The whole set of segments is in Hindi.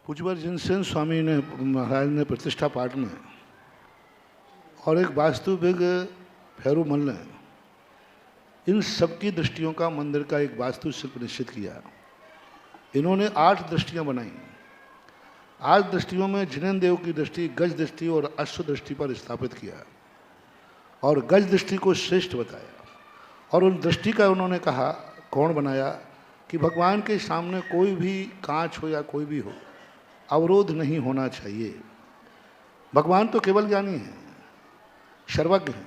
पूज्यवर जिनसेन स्वामी ने महाराज ने प्रतिष्ठा पाठ में और एक वास्तुविद फेरुमल ने इन सबकी दृष्टियों का मंदिर का एक वास्तुशिल्प निश्चित किया। इन्होंने 8 दृष्टियां बनाई। 8 दृष्टियों में जिनेन्द्र देव की दृष्टि गज दृष्टि और अश्व दृष्टि पर स्थापित किया और गज दृष्टि को श्रेष्ठ बताया। और उन दृष्टि का उन्होंने कहा कौन बनाया कि भगवान के सामने कोई भी कांच हो या कोई भी हो अवरोध नहीं होना चाहिए। भगवान तो केवल ज्ञानी है, सर्वज्ञ है,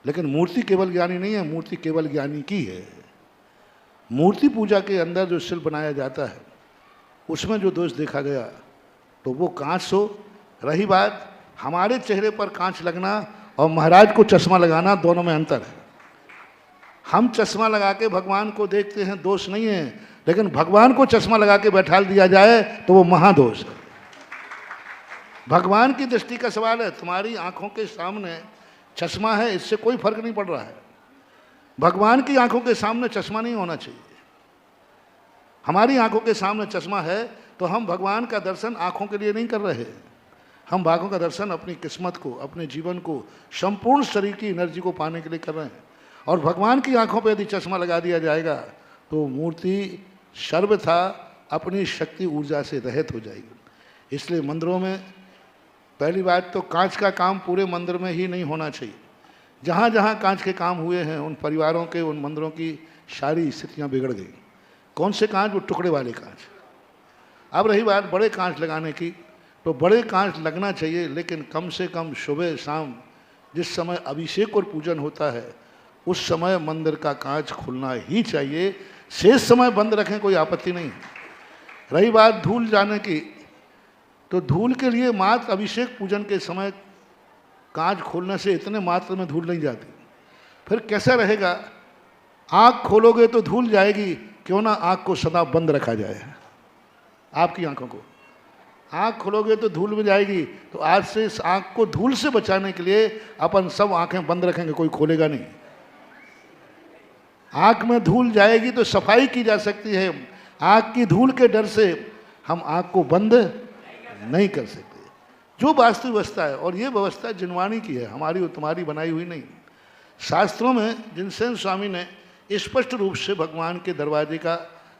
लेकिन मूर्ति केवल ज्ञानी नहीं है, मूर्ति केवल ज्ञानी की है। मूर्ति पूजा के अंदर जो शिल्प बनाया जाता है उसमें जो दोष देखा गया तो वो कांच हो। रही बात हमारे चेहरे पर कांच लगना और महाराज को चश्मा लगाना, दोनों में अंतर है। हम चश्मा लगा के भगवान को देखते हैं, दोष नहीं है, लेकिन भगवान को चश्मा लगा के बैठाल दिया जाए तो वो महादोष है। भगवान की दृष्टि का सवाल है। तुम्हारी आंखों के सामने चश्मा है, इससे कोई फर्क नहीं पड़ रहा है। भगवान की आंखों के सामने चश्मा नहीं होना चाहिए। हमारी आंखों के सामने चश्मा है तो हम भगवान का दर्शन आंखों के लिए नहीं कर रहे हैं। हम भागों का दर्शन अपनी किस्मत को, अपने जीवन को, संपूर्ण शरीर की एनर्जी को पाने के लिए कर रहे हैं। और भगवान की आंखों पे यदि चश्मा लगा दिया जाएगा तो मूर्ति सर्वथा अपनी शक्ति ऊर्जा से रहित हो जाएगी। इसलिए मंदिरों में पहली बात तो कांच का काम पूरे मंदिर में ही नहीं होना चाहिए। जहाँ जहाँ कांच के काम हुए हैं उन परिवारों के, उन मंदिरों की सारी स्थितियाँ बिगड़ गई। कौन से कांच? वो टुकड़े वाले कांच। अब रही बात बड़े कांच लगाने की, तो बड़े कांच लगना चाहिए, लेकिन कम से कम सुबह शाम जिस समय अभिषेक और पूजन होता है उस समय मंदिर का कांच खुलना ही चाहिए। शेष समय बंद रखें, कोई आपत्ति नहीं है। रही बात धूल जाने की, तो धूल के लिए मात्र अभिषेक पूजन के समय कांच खोलने से इतने मात्रा में धूल नहीं जाती। फिर कैसा रहेगा? आँख खोलोगे तो धूल जाएगी, क्यों ना आँख को सदा बंद रखा जाए। आपकी आंखों को आँख खोलोगे तो धूल में जाएगी। तो आज से इस आँख को धूल से बचाने के लिए अपन सब आँखें बंद रखेंगे, कोई खोलेगा नहीं। आँख में धूल जाएगी तो सफाई की जा सकती है। आँख की धूल के डर से हम आँख को बंद नहीं कर सकते। जो वास्तु व्यवस्था है, और ये व्यवस्था जिनवाणी की है, हमारी और तुम्हारी बनाई हुई नहीं। शास्त्रों में जिनसेन स्वामी ने स्पष्ट रूप से भगवान के दरवाजे का,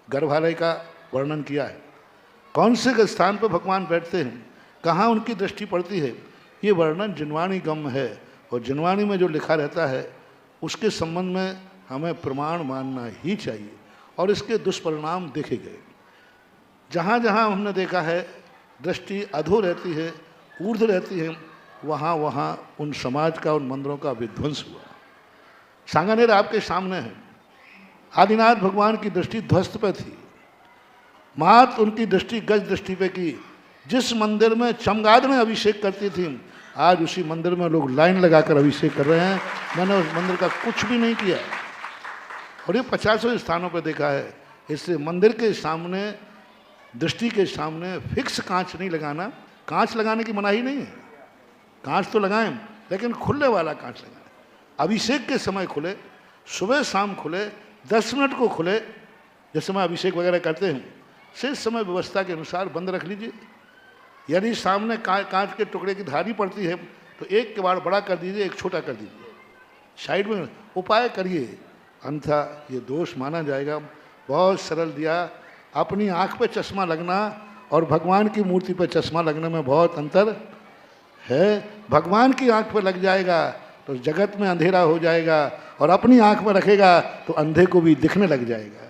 गर्भालय का वर्णन किया है। कौन से स्थान पर भगवान बैठते हैं, कहाँ उनकी दृष्टि पड़ती है, ये वर्णन जिनवाणी गम है। और जिनवाणी में जो लिखा रहता है उसके संबंध में हमें प्रमाण मानना ही चाहिए। और इसके दुष्परिणाम देखे गए। जहाँ जहाँ हमने देखा है दृष्टि अधो रहती है, ऊर्ध रहती है, वहाँ वहाँ उन समाज का, उन मंदिरों का विध्वंस हुआ। सांगानेर आपके सामने है। आदिनाथ भगवान की दृष्टि ध्वस्त पे थी, मात्र उनकी दृष्टि गज दृष्टि पे की। जिस मंदिर में चमगादड़ें अभिषेक करती थी, आज उसी मंदिर में लोग लाइन लगाकर अभिषेक कर रहे हैं। मैंने उस मंदिर का कुछ भी नहीं किया और ये 50 स्थानों पर देखा है। इसलिए मंदिर के सामने, दृष्टि के सामने फिक्स कांच नहीं लगाना। कांच लगाने की मनाही नहीं है, कांच तो लगाएं, लेकिन खुलने वाला कांच लगाएं। अभिषेक के समय खुले, सुबह शाम खुले, 10 मिनट को खुले, जिस समय अभिषेक वगैरह करते हैं। शेष समय व्यवस्था के अनुसार बंद रख लीजिए। यदि सामने कांच के टुकड़े की धारी पड़ती है तो एक किवाड़ बड़ा कर दीजिए, एक छोटा कर दीजिए, साइड में उपाय करिए, अन्यथा ये दोष माना जाएगा। बहुत सरल दिया। अपनी आँख पे चश्मा लगना और भगवान की मूर्ति पे चश्मा लगने में बहुत अंतर है। भगवान की आँख पे लग जाएगा तो जगत में अंधेरा हो जाएगा, और अपनी आँख में रखेगा तो अंधे को भी दिखने लग जाएगा।